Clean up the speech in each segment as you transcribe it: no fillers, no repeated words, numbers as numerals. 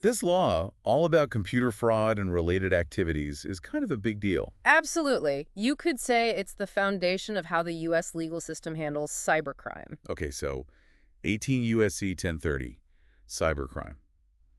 This law, all about computer fraud and related activities, is kind of a big deal. Absolutely. You could say it's the foundation of how the U.S. legal system handles cybercrime. Okay, so 18 USC 1030, cybercrime.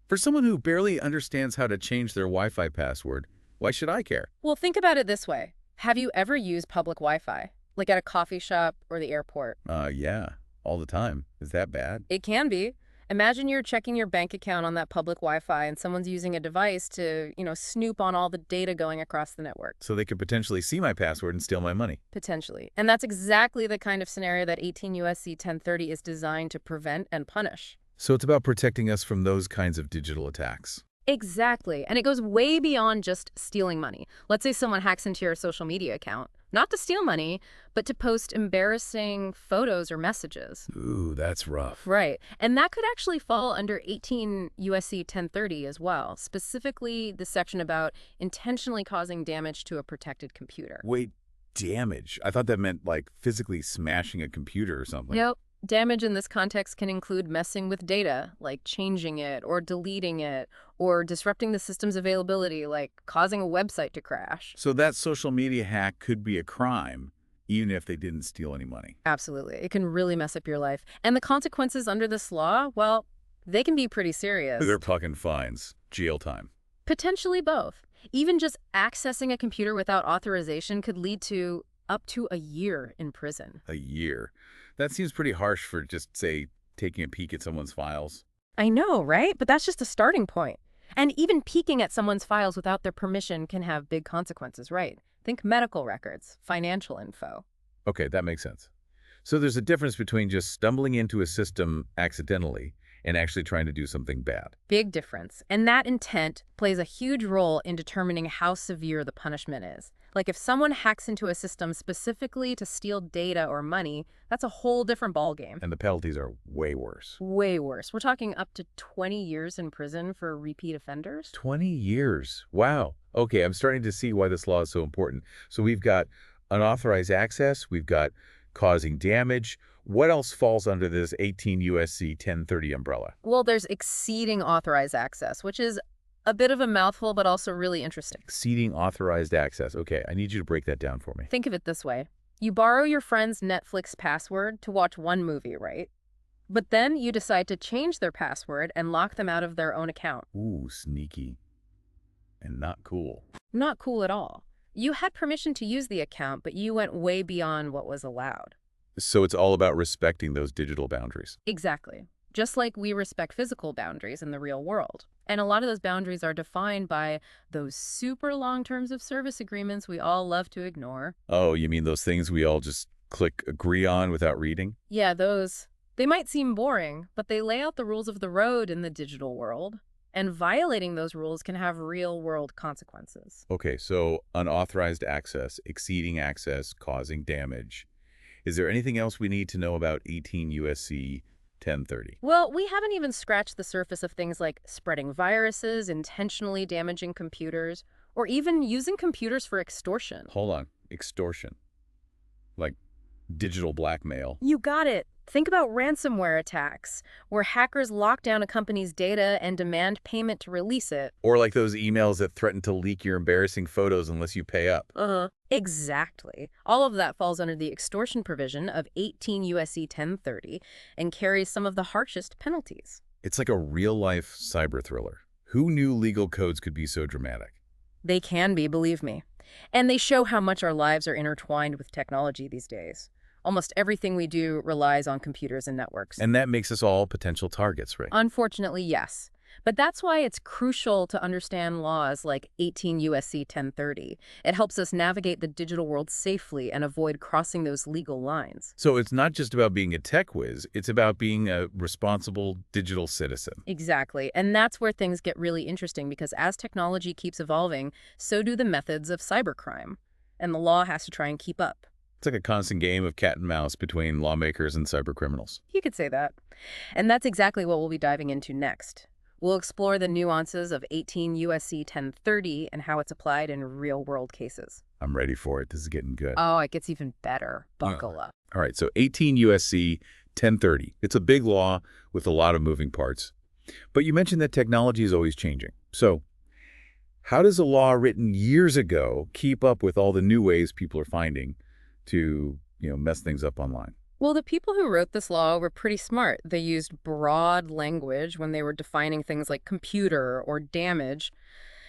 For someone who barely understands how to change their Wi-Fi password, why should I care? Well, think about it this way. Have you ever used public Wi-Fi, like at a coffee shop or the airport? Yeah, all the time. Is that bad? It can be. Imagine you're checking your bank account on that public Wi-Fi and someone's using a device to, snoop on all the data going across the network. So they could potentially see my password and steal my money. Potentially. And that's exactly the kind of scenario that 18 USC 1030 is designed to prevent and punish. So it's about protecting us from those kinds of digital attacks. Exactly. And it goes way beyond just stealing money. Let's say someone hacks into your social media account, not to steal money, but to post embarrassing photos or messages. Ooh, that's rough. Right. And that could actually fall under 18 USC 1030 as well, specifically the section about intentionally causing damage to a protected computer. Wait, damage? I thought that meant like physically smashing a computer or something. Yep. Damage in this context can include messing with data, like changing it or deleting it, or disrupting the system's availability, like causing a website to crash. So that social media hack could be a crime, even if they didn't steal any money. Absolutely. It can really mess up your life. And the consequences under this law, well, they can be pretty serious. They're talking fines, jail time. Potentially both. Even just accessing a computer without authorization could lead to up to a year in prison. A year. That seems pretty harsh for just, say, taking a peek at someone's files. I know, right? But that's just a starting point. And even peeking at someone's files without their permission can have big consequences, right? Think medical records, financial info. Okay, that makes sense. So there's a difference between just stumbling into a system accidentally and actually trying to do something bad. Big difference. And that intent plays a huge role in determining how severe the punishment is. Like if someone hacks into a system specifically to steal data or money, that's a whole different ballgame. And the penalties are way worse. Way worse. We're talking up to 20 years in prison for repeat offenders. 20 years. Wow. Okay, I'm starting to see why this law is so important. So we've got unauthorized access, we've got causing damage. What else falls under this 18 USC 1030 umbrella? Well, there's exceeding authorized access, which is a bit of a mouthful, but also really interesting. Exceeding authorized access. Okay, I need you to break that down for me. Think of it this way. You borrow your friend's Netflix password to watch one movie, right? But then you decide to change their password and lock them out of their own account. Ooh, sneaky. And not cool. Not cool at all. You had permission to use the account, but you went way beyond what was allowed. So it's all about respecting those digital boundaries. Exactly. Just like we respect physical boundaries in the real world. And a lot of those boundaries are defined by those super long terms of service agreements we all love to ignore. Oh, you mean those things we all just click agree on without reading? Yeah, those. They might seem boring, but they lay out the rules of the road in the digital world. And violating those rules can have real-world consequences. Okay, so unauthorized access, exceeding access, causing damage. Is there anything else we need to know about 18 USC 1030? Well, we haven't even scratched the surface of things like spreading viruses, intentionally damaging computers, or even using computers for extortion. Hold on. Extortion. Like digital blackmail. You got it. Think about ransomware attacks, where hackers lock down a company's data and demand payment to release it. Or like those emails that threaten to leak your embarrassing photos unless you pay up. Exactly. All of that falls under the extortion provision of 18 USC 1030 and carries some of the harshest penalties. It's like a real-life cyber thriller. Who knew legal codes could be so dramatic? They can be, believe me. And they show how much our lives are intertwined with technology these days. Almost everything we do relies on computers and networks. And that makes us all potential targets, right? Unfortunately, yes. But that's why it's crucial to understand laws like 18 USC 1030. It helps us navigate the digital world safely and avoid crossing those legal lines. So it's not just about being a tech whiz, it's about being a responsible digital citizen. Exactly. And that's where things get really interesting because as technology keeps evolving, so do the methods of cybercrime. And the law has to try and keep up. It's like a constant game of cat and mouse between lawmakers and cybercriminals. You could say that. And that's exactly what we'll be diving into next. We'll explore the nuances of 18 USC 1030 and how it's applied in real-world cases. I'm ready for it. This is getting good. Oh, it gets even better. Buckle up. All right, so 18 USC 1030. It's a big law with a lot of moving parts. But you mentioned that technology is always changing. So how does a law written years ago keep up with all the new ways people are finding to, mess things up online? Well, the people who wrote this law were pretty smart. They used broad language when they were defining things like computer or damage.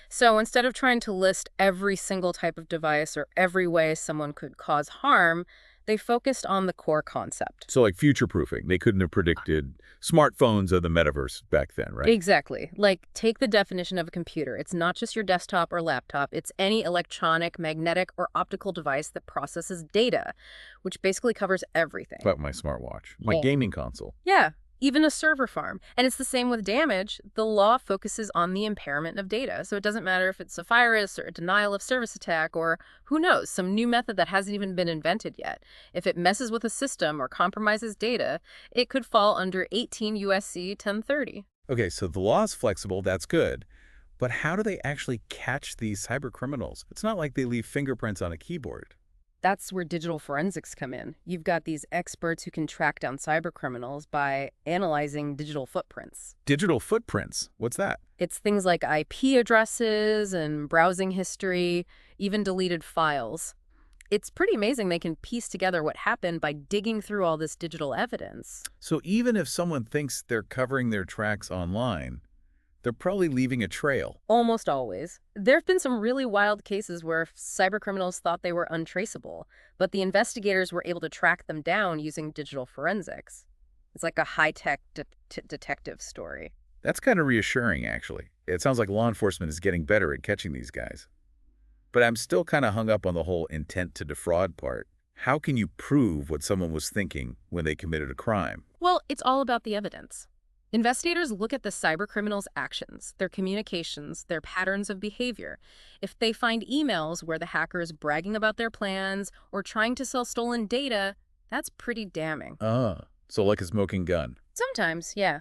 So instead of trying to list every single type of device or every way someone could cause harm, they focused on the core concept. So like future-proofing. They couldn't have predicted smartphones of the metaverse back then, right? Exactly. Like, take the definition of a computer. It's not just your desktop or laptop. It's any electronic, magnetic, or optical device that processes data, which basically covers everything. About my smartwatch, my Yeah. gaming console. Yeah, even a server farm. And it's the same with damage. The law focuses on the impairment of data. So it doesn't matter if it's a virus or a denial of service attack or, who knows, some new method that hasn't even been invented yet. If it messes with a system or compromises data, it could fall under 18 USC 1030. Okay, so the law is flexible. That's good. But how do they actually catch these cyber criminals? It's not like they leave fingerprints on a keyboard. That's where digital forensics come in. You've got these experts who can track down cyber criminals by analyzing digital footprints. Digital footprints. What's that? It's things like IP addresses and browsing history, even deleted files. It's pretty amazing they can piece together what happened by digging through all this digital evidence. So even if someone thinks they're covering their tracks online, they're probably leaving a trail. Almost always. There have been some really wild cases where cybercriminals thought they were untraceable, but the investigators were able to track them down using digital forensics. It's like a high-tech detective story. That's kind of reassuring, actually. It sounds like law enforcement is getting better at catching these guys. But I'm still kind of hung up on the whole intent to defraud part. How can you prove what someone was thinking when they committed a crime? Well, it's all about the evidence. Investigators look at the cybercriminals' actions, their communications, their patterns of behavior. If they find emails where the hacker is bragging about their plans or trying to sell stolen data, that's pretty damning. So like a smoking gun. Sometimes, yeah.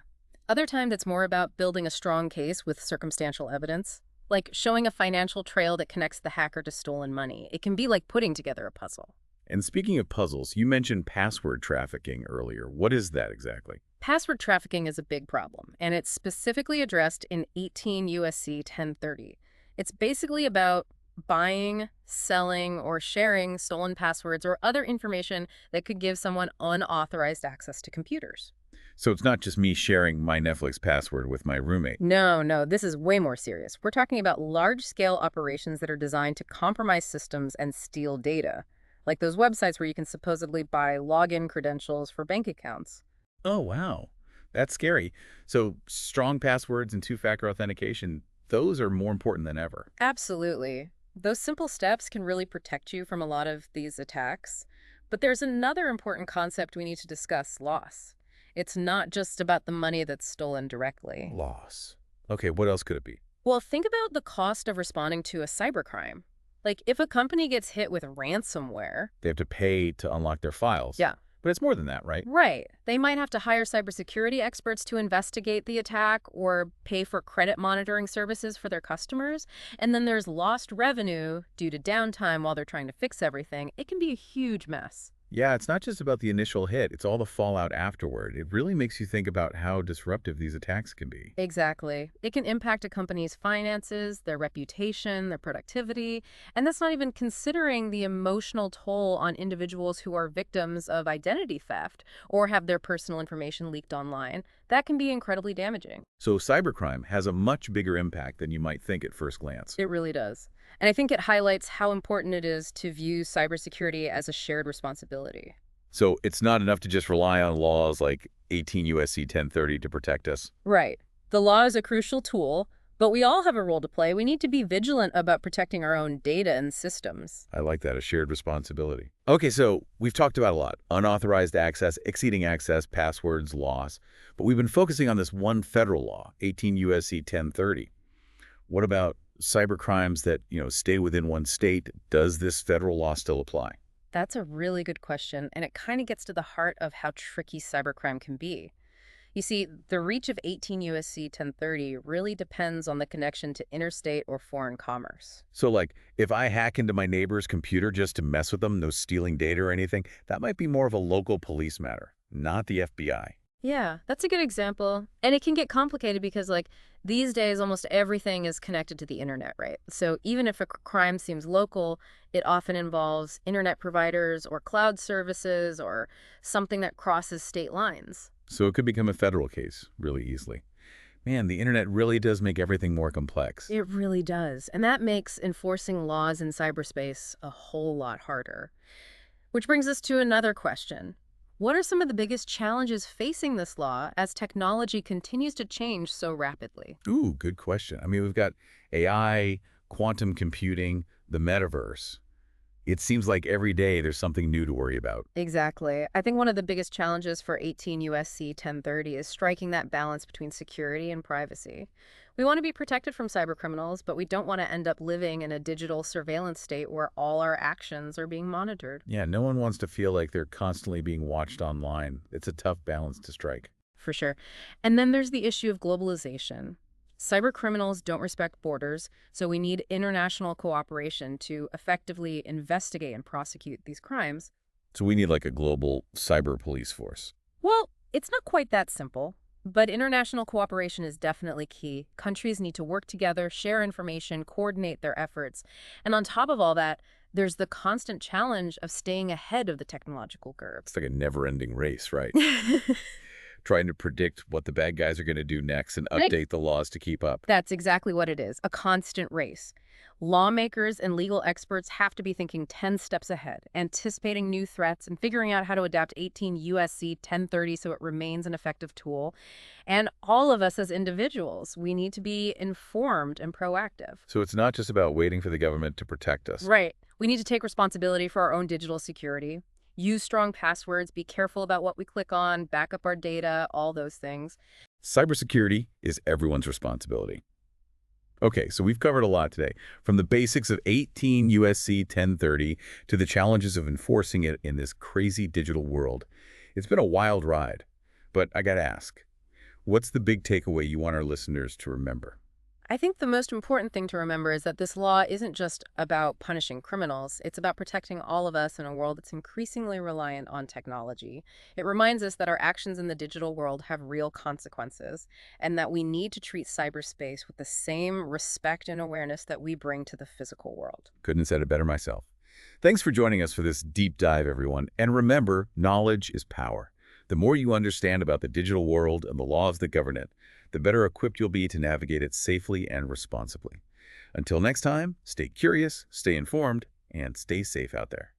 Other times it's more about building a strong case with circumstantial evidence, like showing a financial trail that connects the hacker to stolen money. It can be like putting together a puzzle. And speaking of puzzles, you mentioned password trafficking earlier. What is that exactly? Password trafficking is a big problem, and it's specifically addressed in 18 USC 1030. It's basically about buying, selling, or sharing stolen passwords or other information that could give someone unauthorized access to computers. So it's not just me sharing my Netflix password with my roommate. No, this is way more serious. We're talking about large-scale operations that are designed to compromise systems and steal data, like those websites where you can supposedly buy login credentials for bank accounts. Oh, wow. That's scary. So strong passwords and two-factor authentication, those are more important than ever. Absolutely. Those simple steps can really protect you from a lot of these attacks. But there's another important concept we need to discuss: loss. It's not just about the money that's stolen directly. Loss. Okay, what else could it be? Well, think about the cost of responding to a cybercrime. Like, if a company gets hit with ransomware. They have to pay to unlock their files. Yeah. But it's more than that, right? Right. They might have to hire cybersecurity experts to investigate the attack or pay for credit monitoring services for their customers. And then there's lost revenue due to downtime while they're trying to fix everything. It can be a huge mess. Yeah, it's not just about the initial hit. It's all the fallout afterward. It really makes you think about how disruptive these attacks can be. Exactly. It can impact a company's finances, their reputation, their productivity, and that's not even considering the emotional toll on individuals who are victims of identity theft or have their personal information leaked online. That can be incredibly damaging. So cybercrime has a much bigger impact than you might think at first glance. It really does. And I think it highlights how important it is to view cybersecurity as a shared responsibility. So it's not enough to just rely on laws like 18 USC 1030 to protect us. Right. The law is a crucial tool, but we all have a role to play. We need to be vigilant about protecting our own data and systems. I like that, a shared responsibility. Okay, so we've talked about a lot. Unauthorized access, exceeding access, passwords, loss. But we've been focusing on this one federal law, 18 USC 1030. What about cyber crimes that, stay within one state? Does this federal law still apply? That's a really good question, and it kind of gets to the heart of how tricky cybercrime can be. You see, the reach of 18 USC 1030 really depends on the connection to interstate or foreign commerce. So like, if I hack into my neighbor's computer just to mess with them, no stealing data or anything, that might be more of a local police matter, not the FBI. Yeah, that's a good example. And it can get complicated because, like, these days, almost everything is connected to the internet, right? So even if a crime seems local, it often involves internet providers or cloud services or something that crosses state lines. So it could become a federal case really easily. Man, the internet really does make everything more complex. It really does. And that makes enforcing laws in cyberspace a whole lot harder. Which brings us to another question. What are some of the biggest challenges facing this law as technology continues to change so rapidly? Ooh, good question. I mean, we've got AI, quantum computing, the metaverse. It seems like every day there's something new to worry about. Exactly. I think one of the biggest challenges for 18 USC 1030 is striking that balance between security and privacy. We want to be protected from cybercriminals, but we don't want to end up living in a digital surveillance state where all our actions are being monitored. Yeah, no one wants to feel like they're constantly being watched online. It's a tough balance to strike. For sure. And then there's the issue of globalization. Cybercriminals don't respect borders, so we need international cooperation to effectively investigate and prosecute these crimes. So we need like a global cyber police force. Well, it's not quite that simple, but international cooperation is definitely key. Countries need to work together, share information, coordinate their efforts. And on top of all that, there's the constant challenge of staying ahead of the technological curve. It's like a never-ending race, right? Trying to predict what the bad guys are going to do next and update the laws to keep up. That's exactly what it is, a constant race. Lawmakers and legal experts have to be thinking 10 steps ahead, anticipating new threats and figuring out how to adapt 18 USC 1030 so it remains an effective tool. And all of us as individuals, we need to be informed and proactive. So it's not just about waiting for the government to protect us. Right. We need to take responsibility for our own digital security. Use strong passwords, be careful about what we click on, back up our data, all those things. Cybersecurity is everyone's responsibility. Okay, so we've covered a lot today, from the basics of 18 USC 1030 to the challenges of enforcing it in this crazy digital world. It's been a wild ride, but I gotta ask, what's the big takeaway you want our listeners to remember? I think the most important thing to remember is that this law isn't just about punishing criminals. It's about protecting all of us in a world that's increasingly reliant on technology. It reminds us that our actions in the digital world have real consequences and that we need to treat cyberspace with the same respect and awareness that we bring to the physical world. Couldn't have said it better myself. Thanks for joining us for this deep dive, everyone. And remember, knowledge is power. The more you understand about the digital world and the laws that govern it, the better equipped you'll be to navigate it safely and responsibly. Until next time, stay curious, stay informed, and stay safe out there.